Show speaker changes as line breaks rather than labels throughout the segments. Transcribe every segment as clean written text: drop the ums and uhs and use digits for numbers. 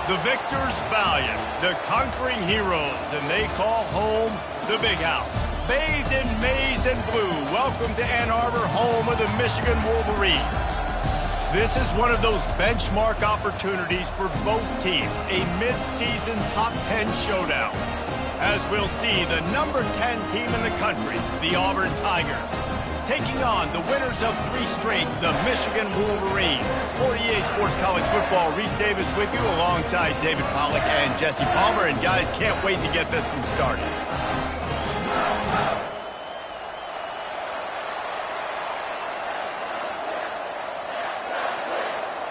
The victors valiant, the conquering heroes, and they call home the Big House. Bathed in maize and blue, welcome to Ann Arbor, home of the Michigan Wolverines. This is one of those benchmark opportunities for both teams, a mid-season top 10 showdown. As we'll see, the number 10 team in the country, the Auburn Tigers, taking on the winners of 3 straight, the Michigan Wolverines. 48 Sports College Football, Reese Davis with you alongside David Pollack and Jesse Palmer. And guys, can't wait to get this one started.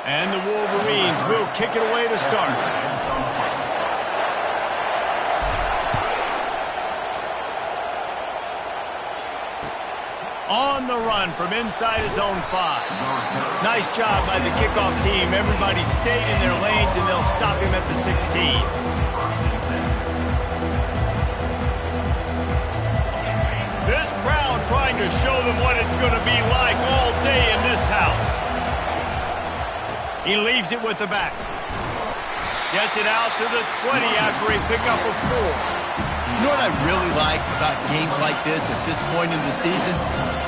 And the Wolverines will kick it away to start. On the run from inside his own 5. Nice job by the kickoff team. Everybody stayed in their lanes, and they'll stop him at the 16. This crowd trying to show them what it's going to be like all day in this house. He leaves it with the back. Gets it out to the 20 after a pickup of 4.
You know what I really like about games like this at this point in the season?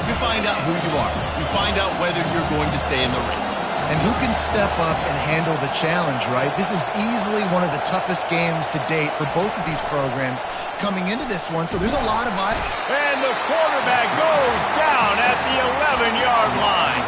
You find out who you are. You find out whether you're going to stay in the race.
And who can step up and handle the challenge, right? This is easily one of the toughest games to date for both of these programs coming into this one, so there's a lot of eyes.
And the quarterback goes down at the 11-yard line.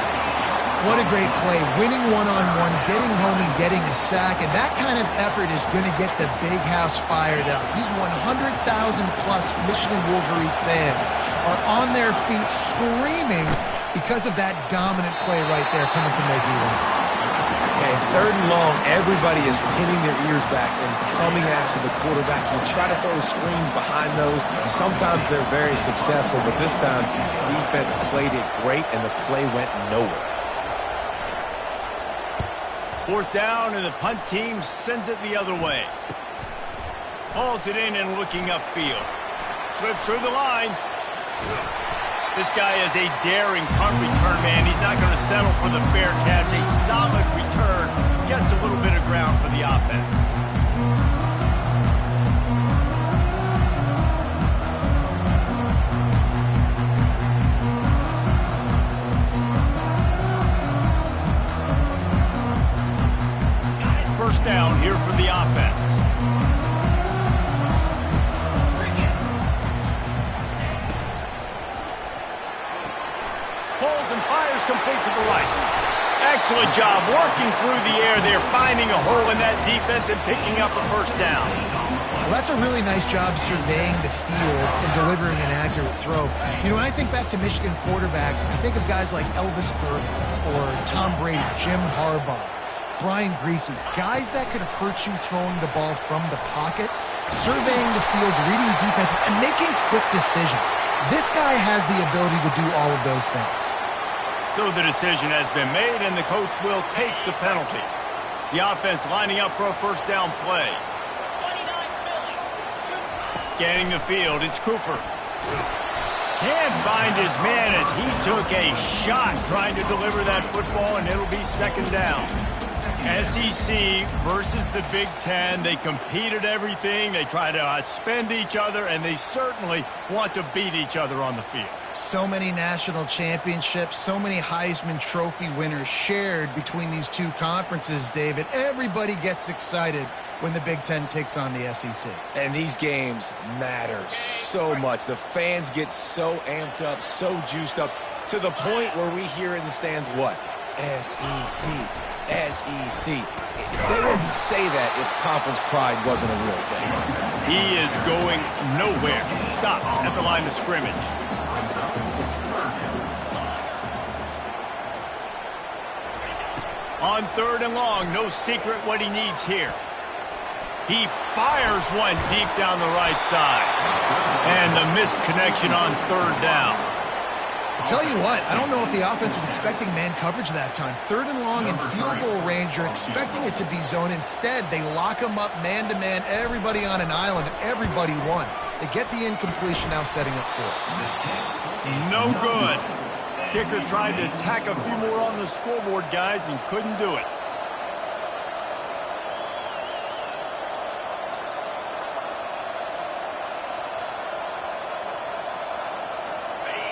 What a great play, winning one-on-one, getting home and getting a sack, and that kind of effort is going to get the Big House fired up. These 100,000-plus Michigan Wolverine fans are on their feet screaming because of that dominant play right there coming from their D-line.
Okay, 3rd and long, everybody is pinning their ears back and coming after the quarterback. You try to throw screens behind those. Sometimes they're very successful, but this time, defense played it great, and the play went nowhere.
4th down, and the punt team sends it the other way. Hauls it in and looking upfield. Slips through the line. This guy is a daring punt return man. He's not going to settle for the fair catch. A solid return. Gets a little bit of ground for the offense. First down here for the offense. Pulls and fires complete to the right. Excellent job working through the air there, finding a hole in that defense and picking up a first down.
Well, that's a really nice job surveying the field and delivering an accurate throw. You know, when I think back to Michigan quarterbacks, I think of guys like Elvis Burke or Tom Brady, Jim Harbaugh, Brian Griese, guys that could hurt you throwing the ball from the pocket, surveying the field, reading defenses, and making quick decisions. This guy has the ability to do all of those things.
So the decision has been made, and the coach will take the penalty. The offense lining up for a first down play. Scanning the field, it's Cooper. Can't find his man as he took a shot trying to deliver that football, and it'll be 2nd down. SEC versus the Big Ten. They compete at everything. They try to outspend each other, and they certainly want to beat each other on the field.
So many national championships, so many Heisman Trophy winners shared between these two conferences, David. Everybody gets excited when the Big Ten takes on the SEC.
And these games matter so much. The fans get so amped up, so juiced up, to the point where we hear in the stands what? SEC. SEC. They wouldn't say that if conference pride wasn't a real thing.
He is going nowhere. Stop at the line of scrimmage. On 3rd and long, no secret what he needs here. He fires one deep down the right side. And the missed connection on 3rd down.
I'll tell you what, I don't know if the offense was expecting man coverage that time. 3rd and long in field goal range, you're expecting it to be zone. Instead, they lock them up man-to-man, everybody on an island, and everybody won. They get the incompletion, now setting up 4th.
No good. Kicker tried to tack a few more on the scoreboard, guys, and couldn't do it.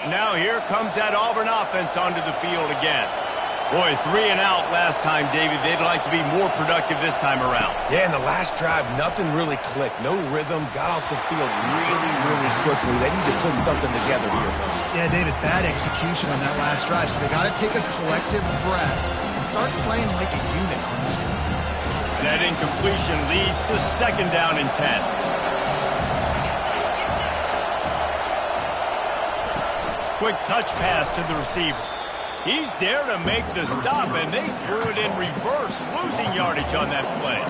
Now here comes that Auburn offense onto the field again. Boy, 3 and out last time, David. They'd like to be more productive this time around.
Yeah, in the last drive, nothing really clicked. No rhythm, got off the field really, really quickly. They need to put something together here, Tony.
Yeah, David, bad execution on that last drive. So they got to take a collective breath and start playing like a unit on this one.
That incompletion leads to 2nd down and 10. Quick touch pass to the receiver. He's there to make the stop, and they threw it in reverse, losing yardage on that play.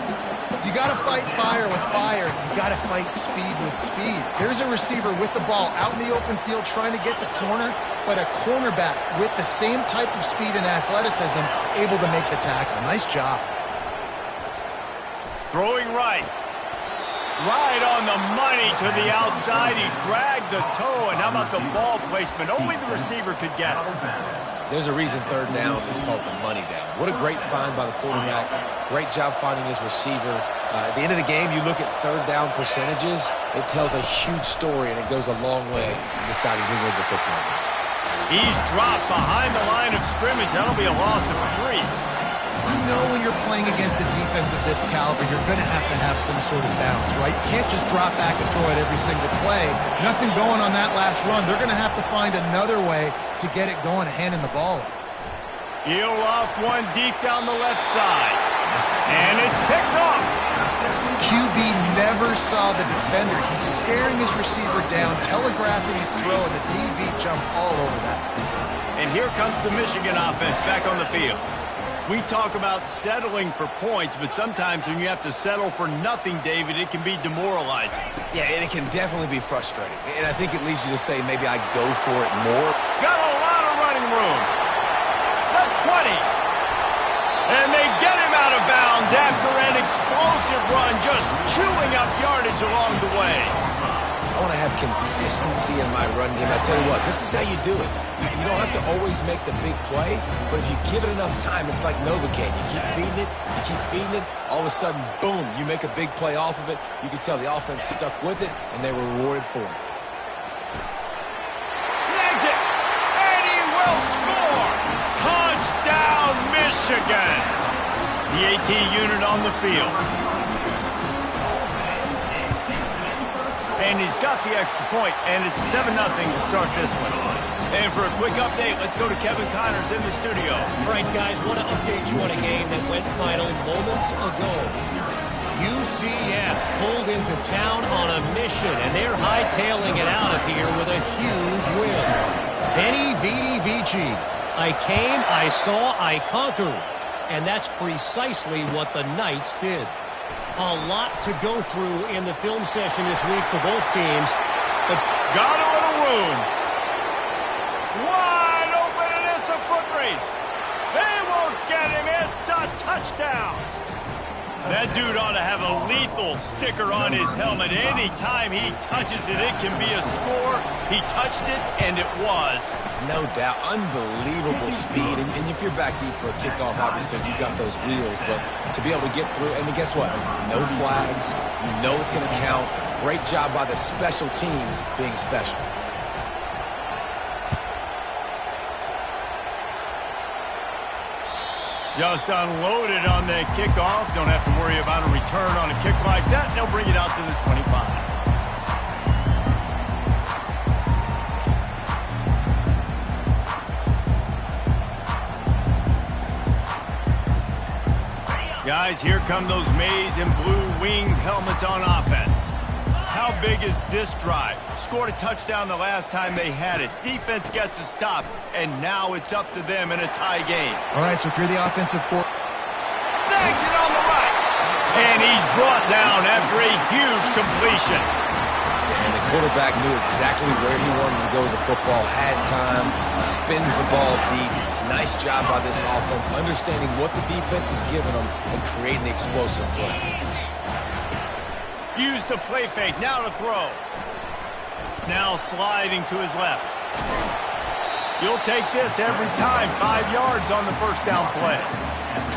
You got to fight fire with fire. You got to fight speed with speed. Here's a receiver with the ball out in the open field trying to get the corner, but a cornerback with the same type of speed and athleticism able to make the tackle. Nice job.
Throwing right. Right on the money to the outside. He dragged the toe, and how about the ball placement? Only the receiver could get it.
There's a reason 3rd down is called the money down. What a great find by the quarterback. Great job finding his receiver. At the end of the game, you look at 3rd down percentages. It tells a huge story, and it goes a long way in deciding who wins a football game.
He's dropped behind the line of scrimmage. That'll be a loss of 3.
You know when you're playing against a defense of this caliber, you're going to have some sort of balance, right? You can't just drop back and throw it every single play. Nothing going on that last run. They're going to have to find another way to get it going, handing the ball off.
He'll off one deep down the left side. And it's picked off.
QB never saw the defender. He's staring his receiver down, telegraphing his throw, and the DB jumped all over that.
And here comes the Michigan offense back on the field. We talk about settling for points, but sometimes when you have to settle for nothing, David, it can be demoralizing.
Yeah, and it can definitely be frustrating. And I think it leads you to say maybe I go for it more.
Got a lot of running room. The 20. And they get him out of bounds after an explosive run, just chewing up yardage along the way.
I want to have consistency in my run game. I tell you what, this is how you do it. You don't have to always make the big play, but if you give it enough time, it's like Novocaine. You keep feeding it, all of a sudden, boom, you make a big play off of it. You can tell the offense stuck with it, and they were rewarded for it.
Snags it, and he will score! Touchdown, Michigan! The AT unit on the field. And he's got the extra point, and it's 7-0 to start this one. And for a quick update, let's go to Kevin Connors in the studio.
All right, guys, want to update you on a game that went final moments ago. UCF pulled into town on a mission, and they're hightailing it out of here with a huge win. Veni, Vidi, Vici. I came, I saw, I conquered. And that's precisely what the Knights did. A lot to go through in the film session this week for both teams.
But got a little room. Wide open, and it's a foot race. They won't get him. It's a touchdown. That dude ought to have a lethal sticker on his helmet. Anytime he touches it, it can be a score. He touched it, and it was.
No doubt. Unbelievable speed. And if you're back deep for a kickoff, obviously, you've got those wheels. But to be able to get through, and guess what? No flags. You know it's going to count. Great job by the special teams being special.
Just unloaded on the kickoff. Don't have to worry about a return on a kick like that. They'll bring it out to the 25. Guys, here come those maize and blue winged helmets on offense. How big is this drive? Scored a touchdown the last time they had it. Defense gets a stop, and now it's up to them in a tie game.
All right, so if you're the offensive coordinator.
Snags it on the right. And he's brought down after a huge completion.
And the quarterback knew exactly where he wanted to go with the football, had time, spins the ball deep. Nice job by this offense, understanding what the defense is giving them and creating the explosive play.
Use the play fake, now to throw. Now sliding to his left. You'll take this every time. 5 yards on the first down play.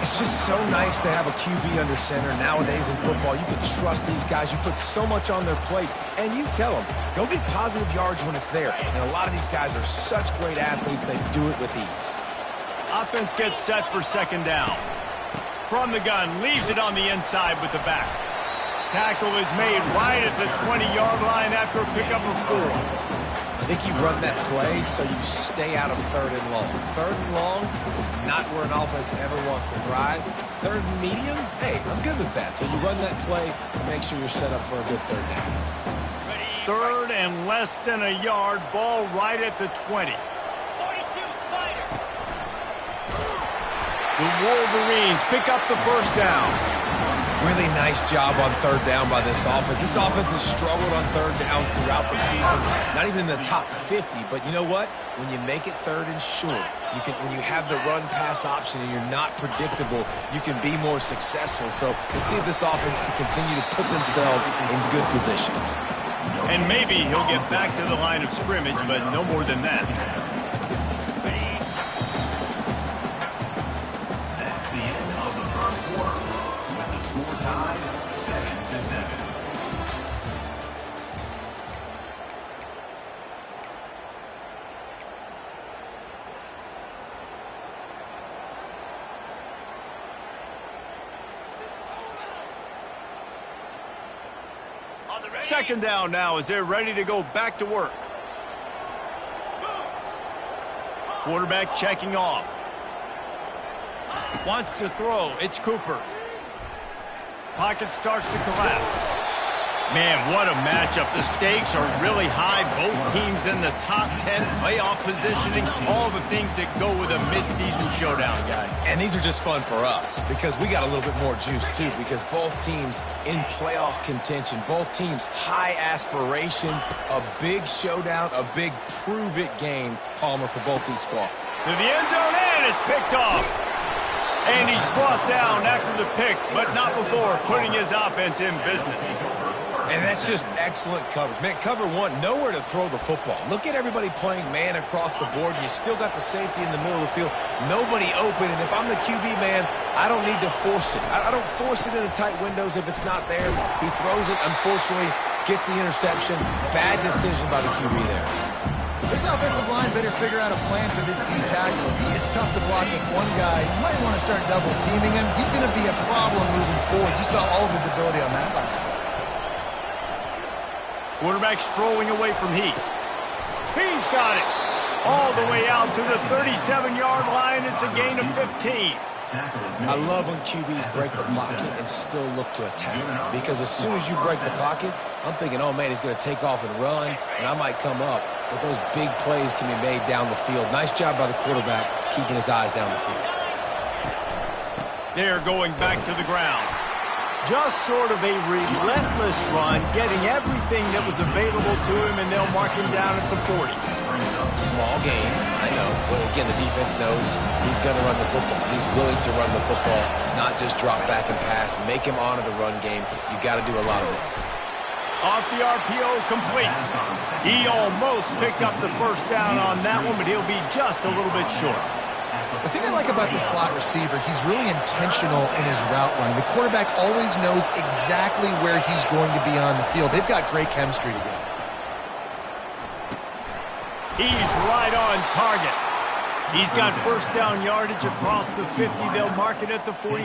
It's just so nice to have a QB under center. Nowadays in football, you can trust these guys. You put so much on their plate, and you tell them, go get positive yards when it's there. And a lot of these guys are such great athletes, they do it with ease.
Offense gets set for second down. From the gun, leaves it on the inside with the back. Tackle is made right at the 20-yard line after a pickup of 4.
I think you run that play so you stay out of third and long. Third and long is not where an offense ever wants to drive. Third and medium, hey, I'm good with that. So you run that play to make sure you're set up for a good third down.
Third and less than a yard, ball right at the 20. 42 Spider. The Wolverines pick up the first down.
Really nice job on third down by this offense. This offense has struggled on third downs throughout the season. Not even in the top 50, but you know what? When you make it third and short, when you have the run-pass option and you're not predictable, you can be more successful. So let's see if this offense can continue to put themselves in good positions.
And maybe he'll get back to the line of scrimmage, but no more than that. Second down now as they're ready to go back to work. Quarterback checking off. Wants to throw. It's Cooper. Pocket starts to collapse. Man, what a matchup. The stakes are really high. Both teams in the top 10 playoff positioning. All the things that go with a midseason showdown, guys.
And these are just fun for us because we got a little bit more juice, too, because both teams in playoff contention, both teams high aspirations, a big showdown, a big prove-it game, Palmer, for both these squads.
To the end zone, and it's picked off. And he's brought down after the pick, but not before putting his offense in business.
And that's just excellent coverage. Man, cover one, nowhere to throw the football. Look at everybody playing man across the board. You still got the safety in the middle of the field. Nobody open. And if I'm the QB, man, I don't need to force it. I don't force it into tight windows if it's not there. He throws it, unfortunately, gets the interception. Bad decision by the QB there.
This offensive line better figure out a plan for this D tackle. If he is tough to block with one guy, you might want to start double teaming him. He's going to be a problem moving forward. You saw all of his ability on that last play.
Quarterback strolling away from Heat. He's got it. All the way out to the 37-yard line. It's a gain of 15.
I love when QBs break the pocket and still look to attack. Because as soon as you break the pocket, I'm thinking, oh, man, he's going to take off and run, and I might come up. But those big plays can be made down the field. Nice job by the quarterback keeping his eyes down the field.
They're going back to the ground. Just sort of a relentless run, getting everything that was available to him, and they'll mark him down at the 40.
Small game, I know. But again, the defense knows he's going to run the football. He's willing to run the football, not just drop back and pass. Make him honor the run game. You got to do a lot of this.
Off the RPO, complete. He almost picked up the first down on that one, but he'll be just a little bit short.
The thing I like about the slot receiver, he's really intentional in his route running. The quarterback always knows exactly where he's going to be on the field. They've got great chemistry together.
He's right on target. He's got first down yardage across the 50. They'll mark it at the 49.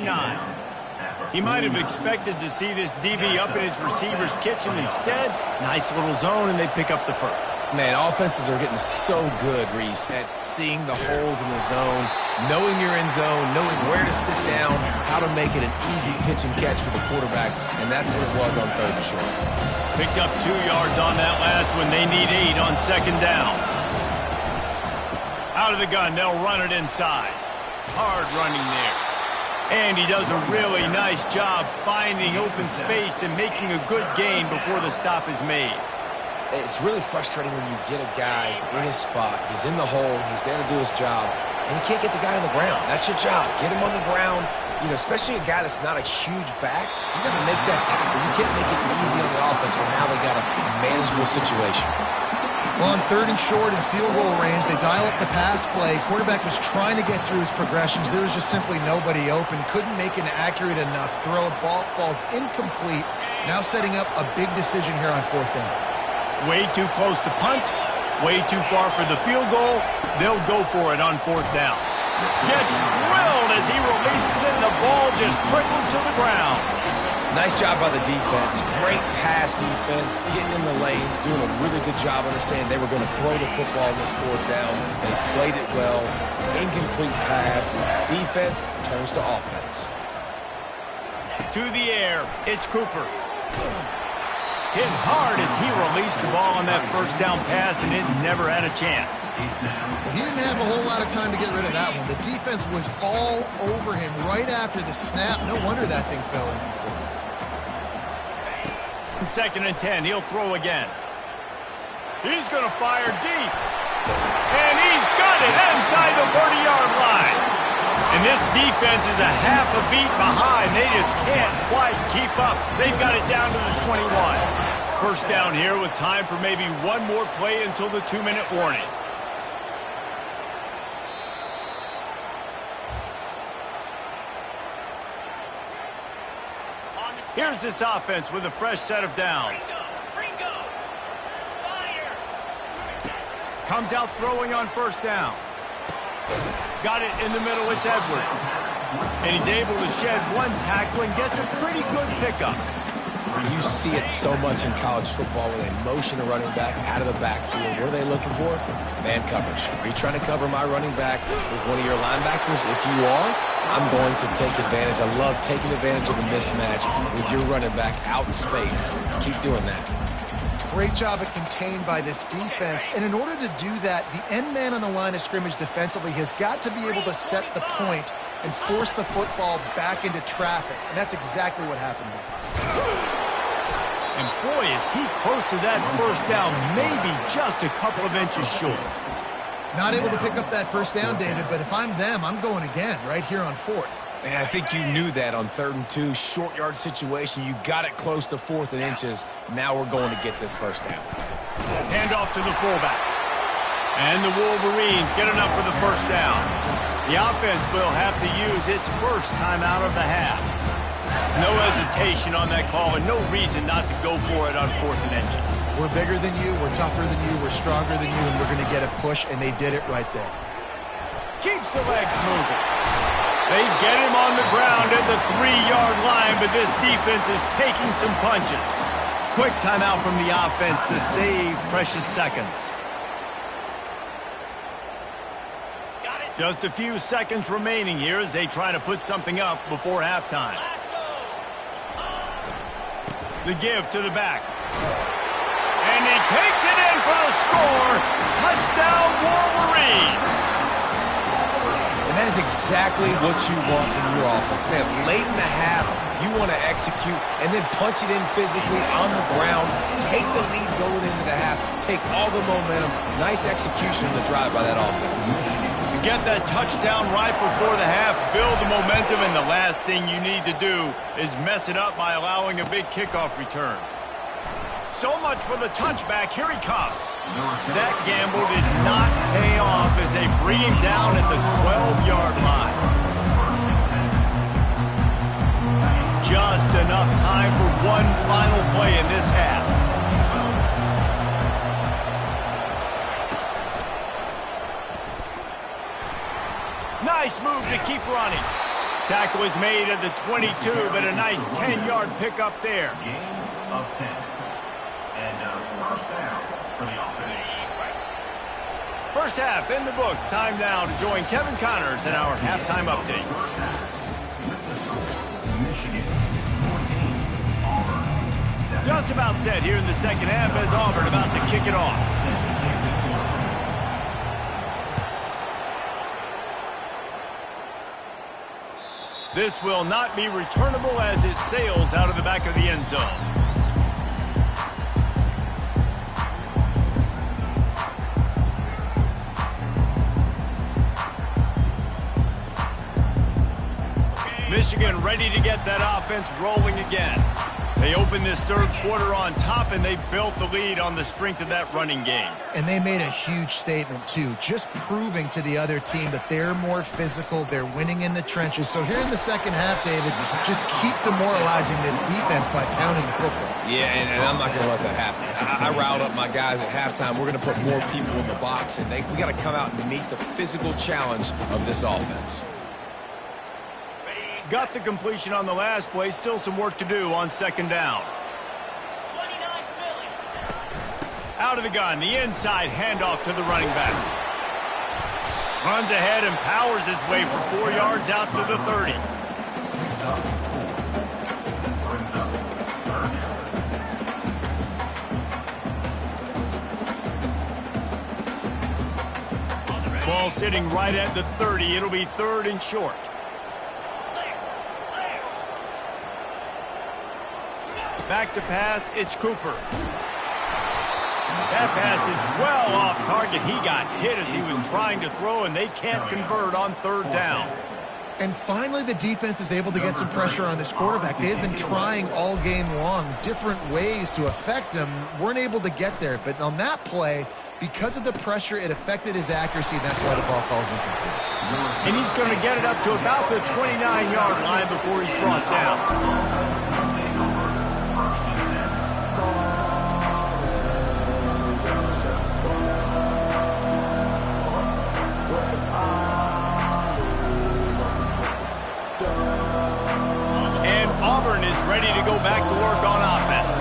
He might have expected to see this DB up in his receiver's kitchen. Instead, nice little zone, and they pick up the first.
Man, offenses are getting so good, Reese, at seeing the holes in the zone, knowing you're in zone, knowing where to sit down, how to make it an easy pitch and catch for the quarterback, and that's what it was on third and short.
Picked up 2 yards on that last one. They need 8 on second down. Out of the gun, they'll run it inside. Hard running there. And he does a really nice job finding open space and making a good gain before the stop is made.
It's really frustrating when you get a guy in his spot. He's in the hole. He's there to do his job. And you can't get the guy on the ground. That's your job. Get him on the ground. You know, especially a guy that's not a huge back. You got to make that tackle. You can't make it easy on the offense where now they got a manageable situation.
Well, on 3rd and short in field goal range, they dial up the pass play. Quarterback was trying to get through his progressions. There was just simply nobody open. Couldn't make an accurate enough throw. Ball falls incomplete. Now setting up a big decision here on 4th down.
Way too close to punt. Way too far for the field goal. They'll go for it on 4th down. Gets drilled as he releases it, and the ball just trickles to the ground.
Nice job by the defense. Great pass defense, getting in the lanes, doing a really good job understanding they were going to throw the football on this 4th down. They played it well. Incomplete pass. Defense turns to offense.
To the air, it's Cooper. Hit hard as he released the ball on that 1st down pass, and it never had a chance.
He didn't have a whole lot of time to get rid of that one. The defense was all over him right after the snap. No wonder that thing fell in.
2nd and 10, he'll throw again. He's going to fire deep. And he's got it inside the 30-yard line. And this defense is a half a beat behind. They just can't quite keep up. They've got it down to the 21. 1st down here with time for maybe one more play until the 2-minute warning. Here's this offense with a fresh set of downs. Comes out throwing on 1st down. Got it in the middle, it's Edwards. And he's able to shed one tackle and gets a pretty good pickup.
You see it so much in college football where they motion a running back out of the backfield. What are they looking for? Man coverage. Are you trying to cover my running back with one of your linebackers? If you are, I'm going to take advantage. I love taking advantage of the mismatch with your running back out in space. Keep doing that.
Great job at contained by this defense. And in order to do that, the end man on the line of scrimmage defensively has got to be able to set the point and force the football back into traffic. And that's exactly what happened there.
And boy, is he close to that 1st down, maybe just a couple of inches short.
Not able to pick up that 1st down, David, but if I'm them, I'm going again right here on 4th.
Man, I think you knew that on 3rd and 2, short yard situation. You got it close to 4th and inches. Now we're going to get this 1st down.
Hand off to the fullback. And the Wolverines get enough for the 1st down. The offense will have to use its first timeout of the half. No hesitation on that call and no reason not to go for it on 4th and inches.
We're bigger than you, we're tougher than you, we're stronger than you, and we're going to get a push, and they did it right there.
Keeps the legs moving. They get him on the ground at the 3-yard line, but this defense is taking some punches. Quick timeout from the offense to save precious seconds. Just a few seconds remaining here as they try to put something up before halftime. The give to the back. And he takes it in for the score. Touchdown, Wolverines.
And that is exactly what you want from your offense. Man, late in the half, you want to execute and then punch it in physically on the ground. Take the lead going into the half. Take all the momentum. Nice execution of the drive by that offense.
Get that touchdown right before the half, build the momentum, and the last thing you need to do is mess it up by allowing a big kickoff return. So much for the touchback. Here he comes. That gamble did not pay off as they bring him down at the 12-yard line. Just enough time for one final play in this half. Nice move to keep running. Tackle is made at the 22, but a nice 10-yard pickup there.
Gain of 10. And 1st down for the offense.
First half in the books. Time now to join Kevin Connors in our halftime update.
Michigan 14, Auburn 7.
Just about set here in the second half as Auburn about to kick it off. This will not be returnable as it sails out of the back of the end zone. Michigan ready to get that offense rolling again. They opened this third quarter on top, and they built the lead on the strength of that running game.
And they made a huge statement, too, just proving to the other team that they're more physical, they're winning in the trenches. So here in the second half, David, just keep demoralizing this defense by pounding the football.
Yeah, and I'm not going to let that happen. I riled up my guys at halftime. We're going to put more people in the box, and we got to come out and meet the physical challenge of this offense.
Got the completion on the last play. Still some work to do on second down. Out of the gun, the inside handoff to the running back. Runs ahead and powers his way for 4 yards out to the 30. Ball sitting right at the 30. It'll be third and short. Back to pass, it's Cooper. That pass is well off target. He got hit as he was trying to throw, and they can't convert on third down.
And finally, the defense is able to get some pressure on this quarterback. They had been trying all game long different ways to affect him. Weren't able to get there. But on that play, because of the pressure, it affected his accuracy, and that's why the ball falls incomplete.
And he's going to get it up to about the 29-yard line before he's brought down. Ready to go back to work on offense.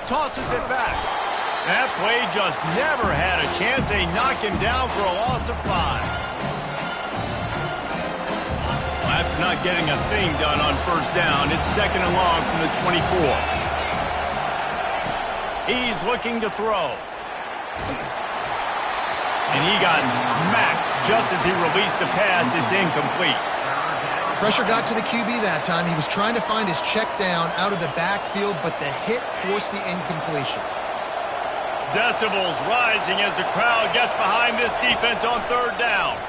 Tosses it back. That play just never had a chance. They knock him down for a loss of 5. After not getting a thing done on first down, it's second and long from the 24. He's looking to throw. And he got smacked just as he released the pass. It's incomplete.
Pressure got to the QB that time. He was trying to find his check down out of the backfield, but the hit forced the incompletion.
Decibels rising as the crowd gets behind this defense on third down.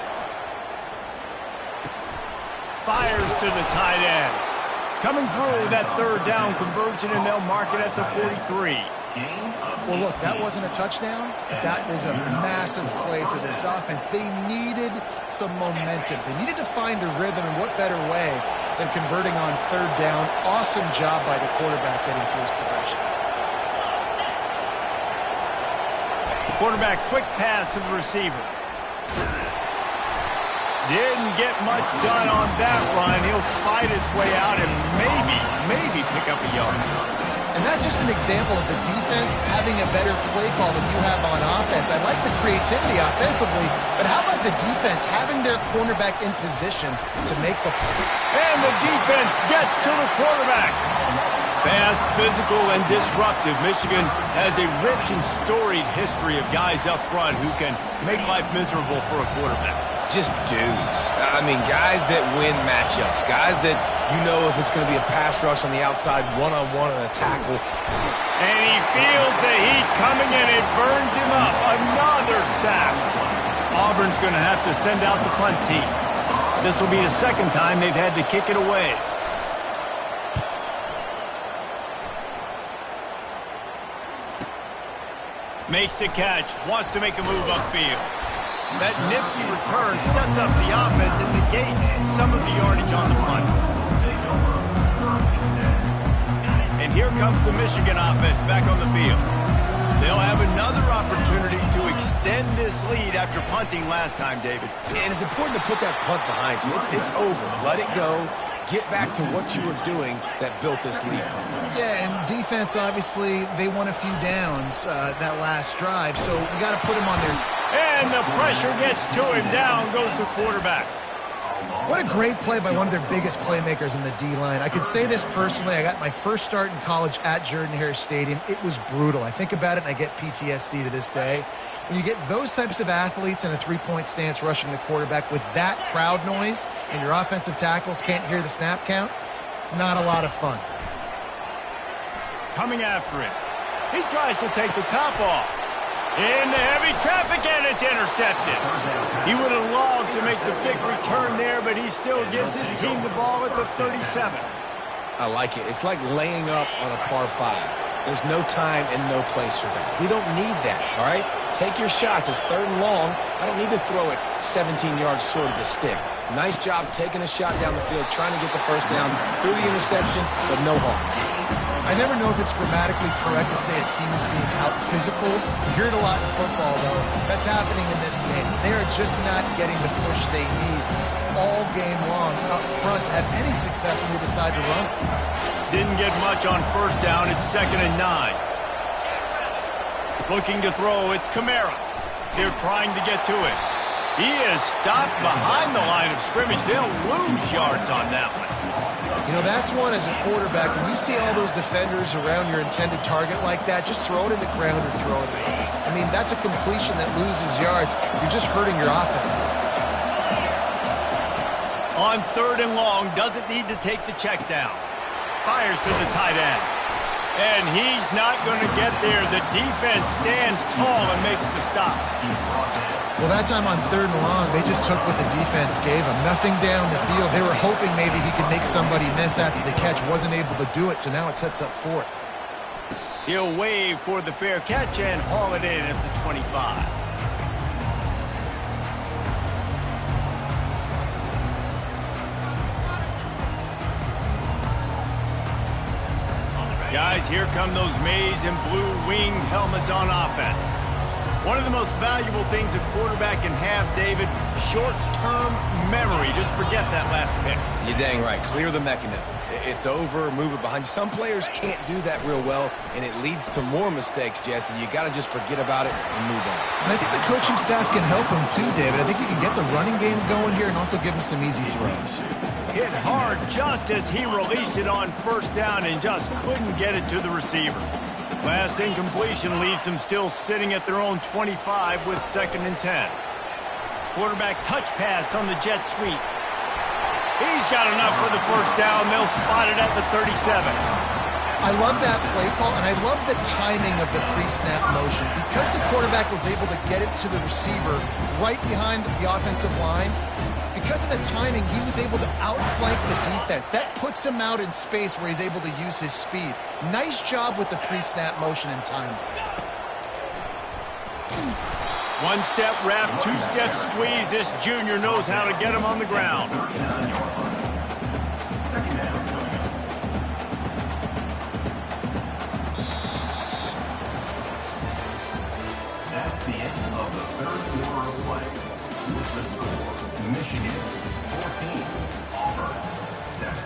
Fires to the tight end. Coming through that third down conversion, and they'll mark it at the 43.
Well, look, that wasn't a touchdown, but that is a massive play for this offense. They needed some momentum. They needed to find a rhythm, and what better way than converting on third down. Awesome job by the quarterback getting through his progression.
Quarterback quick pass to the receiver. Didn't get much done on that run. He'll fight his way out and maybe pick up a yard.
And that's just an example of the defense having a better play call than you have on offense. I like the creativity offensively, but how about the defense having their cornerback in position to make the play?
And the defense gets to the quarterback. Fast, physical, and disruptive. Michigan has a rich and storied history of guys up front who can make life miserable for a quarterback.
Just dudes. I mean, guys that win matchups. Guys that you know if it's going to be a pass rush on the outside, one-on-one and a tackle.
And he feels the heat coming and it burns him up. Another sack. Auburn's going to have to send out the punt team. This will be the second time they've had to kick it away. Makes the catch. Wants to make a move upfield. That nifty return sets up the offense and negates some of the yardage on the punt. And here comes the Michigan offense back on the field. They'll have another opportunity to extend this lead after punting last time, David.
And it's important to put that punt behind you. It's over. Let it go. Get back to what you were doing that built this lead.
Yeah, and defense, obviously, they won a few downs that last drive, so you got to put them on their...
And the pressure gets to him. Down goes the quarterback.
What a great play by one of their biggest playmakers in the D-line. I can say this personally. I got my first start in college at Jordan-Hare Stadium. It was brutal. I think about it, and I get PTSD to this day. When you get those types of athletes in a three-point stance rushing the quarterback with that crowd noise and your offensive tackles can't hear the snap count, it's not a lot of fun.
Coming after it. He tries to take the top off. Into heavy traffic, and it's intercepted. He would have loved to make the big return there, but he still gives his team the ball at the 37.
I like it. It's like laying up on a par 5. There's no time and no place for that. We don't need that, all right? Take your shots. It's 3rd and long. I don't need to throw it 17 yards short of the stick. Nice job taking a shot down the field, trying to get the first down through the interception, but no harm.
I never know if it's grammatically correct to say a team is being out-physical. You hear it a lot in football, though. That's happening in this game. They are just not getting the push they need all game long up front to have any success when they decide to run.
Didn't get much on first down. It's 2nd and 9. Looking to throw. It's Kamara. They're trying to get to it. He is stopped behind the line of scrimmage. They'll lose yards on that one.
You know, that's one as a quarterback. When you see all those defenders around your intended target like that, just throw it in the ground or throw it away. I mean, that's a completion that loses yards. You're just hurting your offense.
On 3rd and long, doesn't need to take the check down. Fires to the tight end. And he's not going to get there. The defense stands tall and makes the stop.
Well, that time on 3rd and long, they just took what the defense gave him. Nothing down the field. They were hoping maybe he could make somebody miss after the catch. Wasn't able to do it, so now it sets up 4th.
He'll wave for the fair catch and haul it in at the 25. Guys, here come those maize and blue winged helmets on offense. One of the most valuable things a quarterback can have, David, short-term memory. Just forget that last pick.
You're dang right. Clear the mechanism. It's over, move it behind you. Some players can't do that real well, and it leads to more mistakes, Jesse. You got to just forget about it and move on.
And I think the coaching staff can help him too, David. I think you can get the running game going here and also give him some easy throws.
Hit hard just as he released it on first down and just couldn't get it to the receiver. Last incompletion leaves them still sitting at their own 25 with 2nd and 10. Quarterback touch pass on the jet sweep. He's got enough for the first down. They'll spot it at the 37.
I love that play call, and I love the timing of the pre-snap motion. Because the quarterback was able to get it to the receiver right behind the offensive line, because of the timing, he was able to outflank the defense. That puts him out in space where he's able to use his speed. Nice job with the pre-snap motion and timing.
One step wrap, 2-step squeeze. This junior knows how to get him on the ground.
That's the end of the 3rd quarter of play. With the score, Michigan 14, Auburn 7.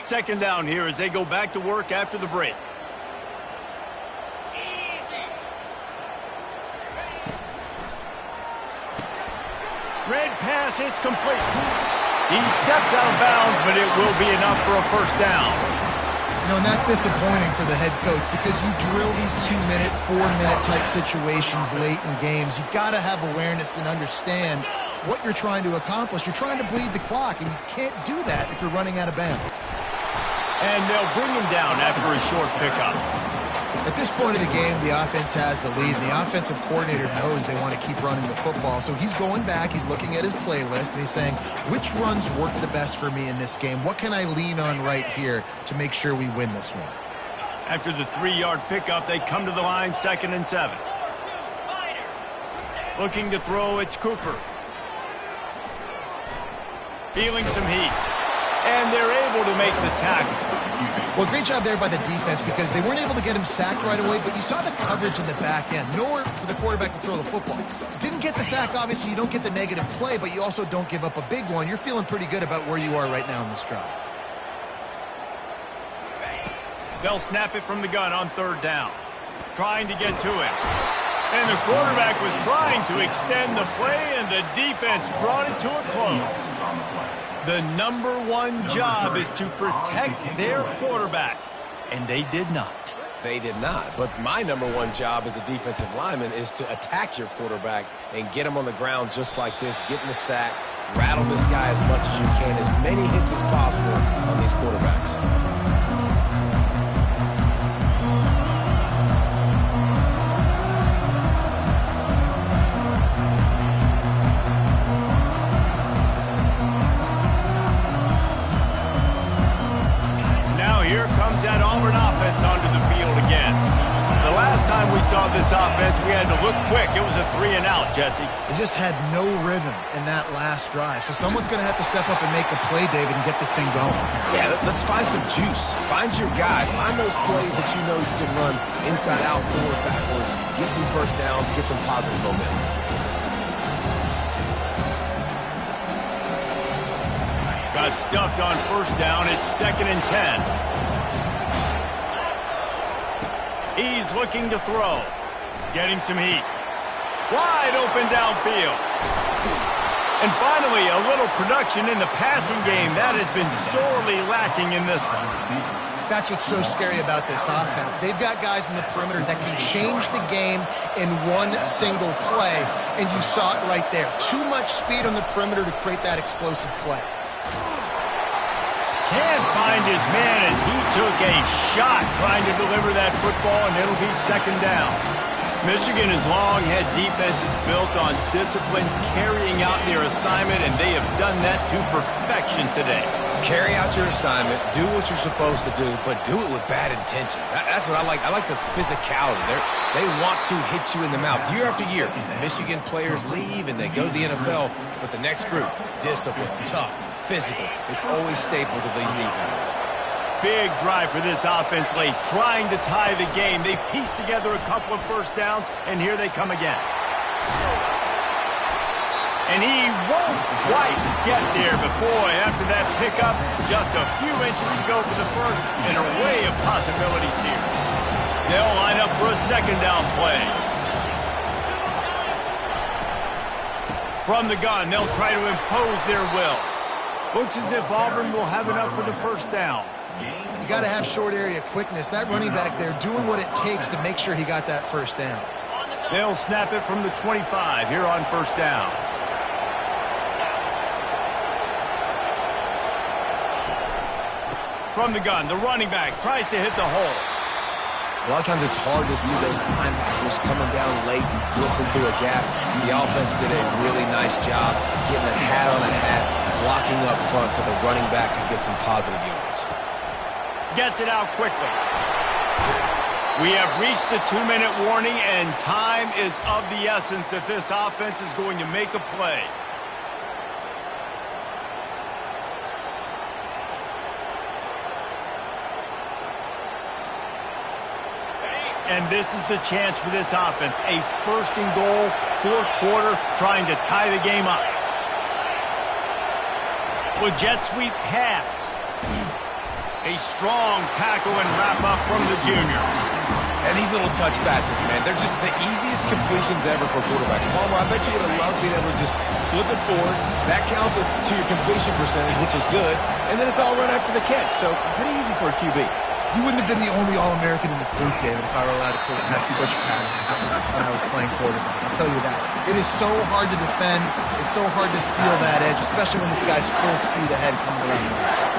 Second down here as they go back to work after the break. Red pass, it's complete. He steps out of bounds, but it will be enough for a first down.
You know, and that's disappointing for the head coach because you drill these 2-minute, 4-minute type situations late in games. You got to have awareness and understand what you're trying to accomplish. You're trying to bleed the clock, and you can't do that if you're running out of bounds.
And they'll bring him down after a short pickup.
At this point of the game, the offense has the lead, and the offensive coordinator knows they want to keep running the football. So he's going back, he's looking at his playlist, and he's saying, which runs work the best for me in this game? What can I lean on right here to make sure we win this one?
After the 3-yard pickup, they come to the line, 2nd and 7. Looking to throw, it's Cooper. Feeling some heat. And they're able to make the tackle.
Well, great job there by the defense because they weren't able to get him sacked right away, but you saw the coverage in the back end. Nowhere for the quarterback to throw the football. Didn't get the sack, obviously. You don't get the negative play, but you also don't give up a big one. You're feeling pretty good about where you are right now in this drive.
They'll snap it from the gun on 3rd down. Trying to get to it. And the quarterback was trying to extend the play, and the defense brought it to a close. The #1 job is to protect their quarterback, and they did not.
They did not. But my #1 job as a defensive lineman is to attack your quarterback and get him on the ground just like this, get in the sack, rattle this guy as much as you can, as many hits as possible on these quarterbacks.
saw this offense, we had to look quick. It was a 3-and-out, Jesse.
They just had no rhythm in that last drive. So someone's going to have to step up and make a play, David, and get this thing going.
Yeah, let's find some juice. Find your guy. Find those plays that you know you can run inside out, forward, backwards. Get some first downs. Get some positive momentum.
Got stuffed on first down. It's 2nd and 10. He's looking to throw. Getting some heat. Wide open downfield. And finally, a little production in the passing game. That has been sorely lacking in this one.
That's what's so scary about this offense. They've got guys in the perimeter that can change the game in one single play, and you saw it right there. Too much speed on the perimeter to create that explosive play.
Can't find his man as he took a shot trying to deliver that football, and it'll be 2nd down. Michigan has long had defenses built on discipline, carrying out their assignment, and they have done that to perfection today.
Carry out your assignment, do what you're supposed to do, but do it with bad intentions. That's what I like. I like the physicality. They want to hit you in the mouth year after year. Michigan players leave and they go to the NFL, but the next group, discipline, tough, physical. It's always staples of these defenses.
Big drive for this offense late, trying to tie the game. They pieced together a couple of first downs, and here they come again. And he won't quite get there, but boy, after that pickup, just a few inches to go for the first, and an array of possibilities here. They'll line up for a 2nd down play. From the gun, they'll try to impose their will. Looks as if Auburn will have enough for the first down.
You got to have short area quickness. That running back there doing what it takes to make sure he got that first down.
They'll snap it from the 25 here on first down. From the gun, the running back tries to hit the hole.
A lot of times it's hard to see those linebackers coming down late and blitzing through a gap. The offense did a really nice job getting a hat on a hat, blocking up front so the running back could get some positive yards.
Gets it out quickly. We have reached the 2-minute warning, and time is of the essence if this offense is going to make a play. And this is the chance for this offense. A 1st and goal, 4th quarter, trying to tie the game up. With jet sweep pass. A strong tackle and wrap up from the junior.
And these little touch passes, man, they're just the easiest completions ever for quarterbacks. Palmer, I bet you would have loved being able to just flip it forward. That counts as to your completion percentage, which is good. And then it's all run after the catch. So pretty easy for a QB.
You wouldn't have been the only All-American in this booth, David, if I were allowed to pull Matthew Bush passes when I was playing quarterback. I'll tell you that. It is so hard to defend. It's so hard to seal that edge, especially when this guy's full speed ahead coming around the outside.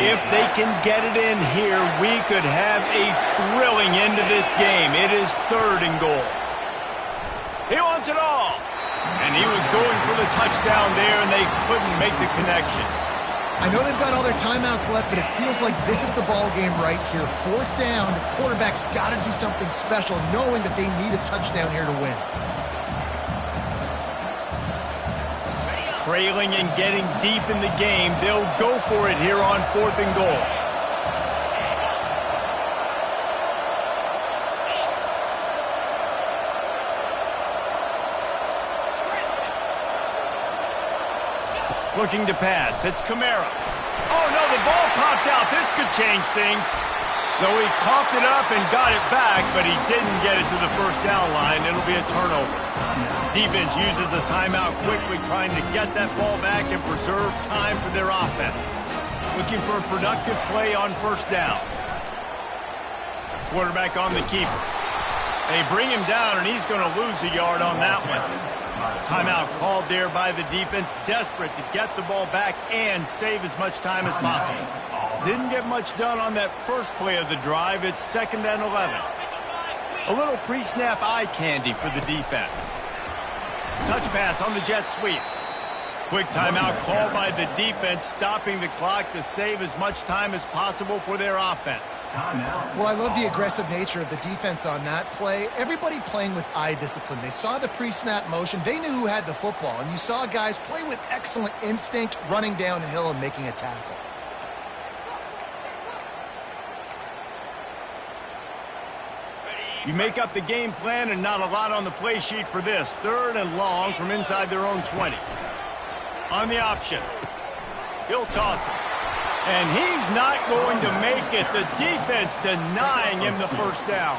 If they can get it in here, we could have a thrilling end to this game. It is 3rd and goal. He wants it all. And he was going for the touchdown there, and they couldn't make the connection.
I know they've got all their timeouts left, but it feels like this is the ball game right here. 4th down, the quarterback's got to do something special, knowing that they need a touchdown here to win.
Trailing and getting deep in the game, they'll go for it here on 4th and goal. Looking to pass. It's Kamara. Oh, no, the ball popped out. This could change things. Though he coughed it up and got it back, but he didn't get it to the first down line. It'll be a turnover. Defense uses a timeout quickly, trying to get that ball back and preserve time for their offense. Looking for a productive play on first down. Quarterback on the keeper. They bring him down, and he's going to lose a yard on that one. Timeout called there by the defense, desperate to get the ball back and save as much time as possible. Didn't get much done on that first play of the drive. It's 2nd and 11. A little pre-snap eye candy for the defense. Touch pass on the jet sweep. quick timeout called by the defense, stopping the clock to save as much time as possible for their offense.
Well, I love the aggressive nature of the defense on that play. Everybody playing with eye discipline. They saw the pre-snap motion. They knew who had the football. And you saw guys play with excellent instinct, running downhill and making a tackle.
You make up the game plan and not a lot on the play sheet for this. 3rd and long from inside their own 20. On the option. He'll toss it. And he's not going to make it. The defense denying him the first down.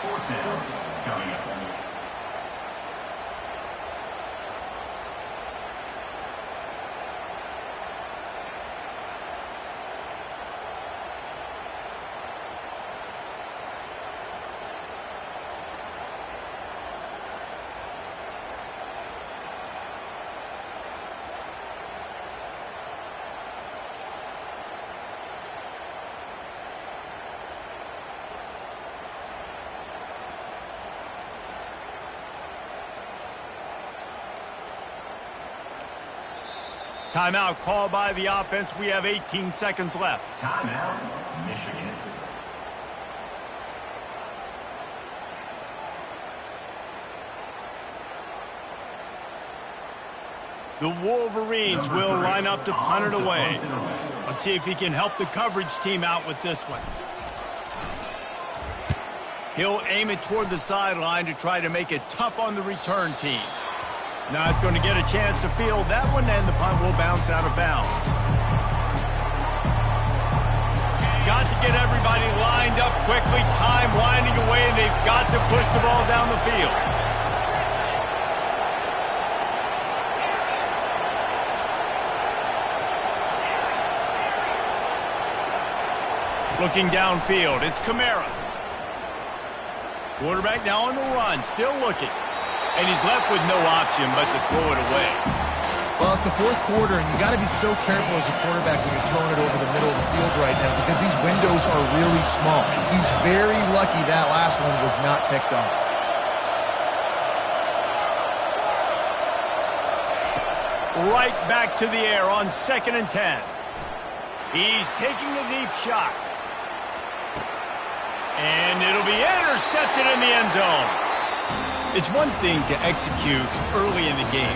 4th down coming up.
Timeout called by the offense. We have 18 seconds left.
Timeout, Michigan.
The Wolverines will line up to punt it away. Let's see if he can help the coverage team out with this one. He'll aim it toward the sideline to try to make it tough on the return team. Not going to get a chance to field that one, and the punt will bounce out of bounds. Got to get everybody lined up quickly. Time winding away, and they've got to push the ball down the field. Looking downfield, it's Kamara. Quarterback now on the run, still looking. And he's left with no option but to throw it away.
Well, it's the 4th quarter, and you got to be so careful as a quarterback when you're throwing it over the middle of the field right now because these windows are really small. He's very lucky that last one was not picked off.
Right back to the air on 2nd and 10. He's taking a deep shot. And it'll be intercepted in the end zone.
It's one thing to execute early in the game.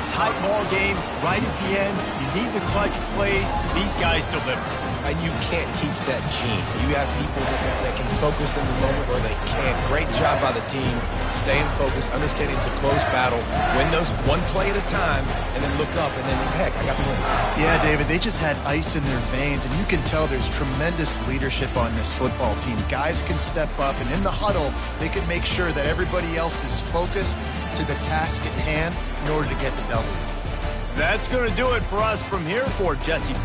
Tight ball game, right at the end, you need the clutch plays. These guys deliver.
And you can't teach that gene. You have people that can focus in the moment or they can't. Great job by the team, staying focused, understanding it's a close battle, win those one play at a time, and then look up and then, heck, I got the win.
Yeah, David, they just had ice in their veins, and you can tell there's tremendous leadership on this football team. Guys can step up, and in the huddle, they can make sure that everybody else is focused to the task at hand in order to get the W.
That's going to do it for us from here for Jesse.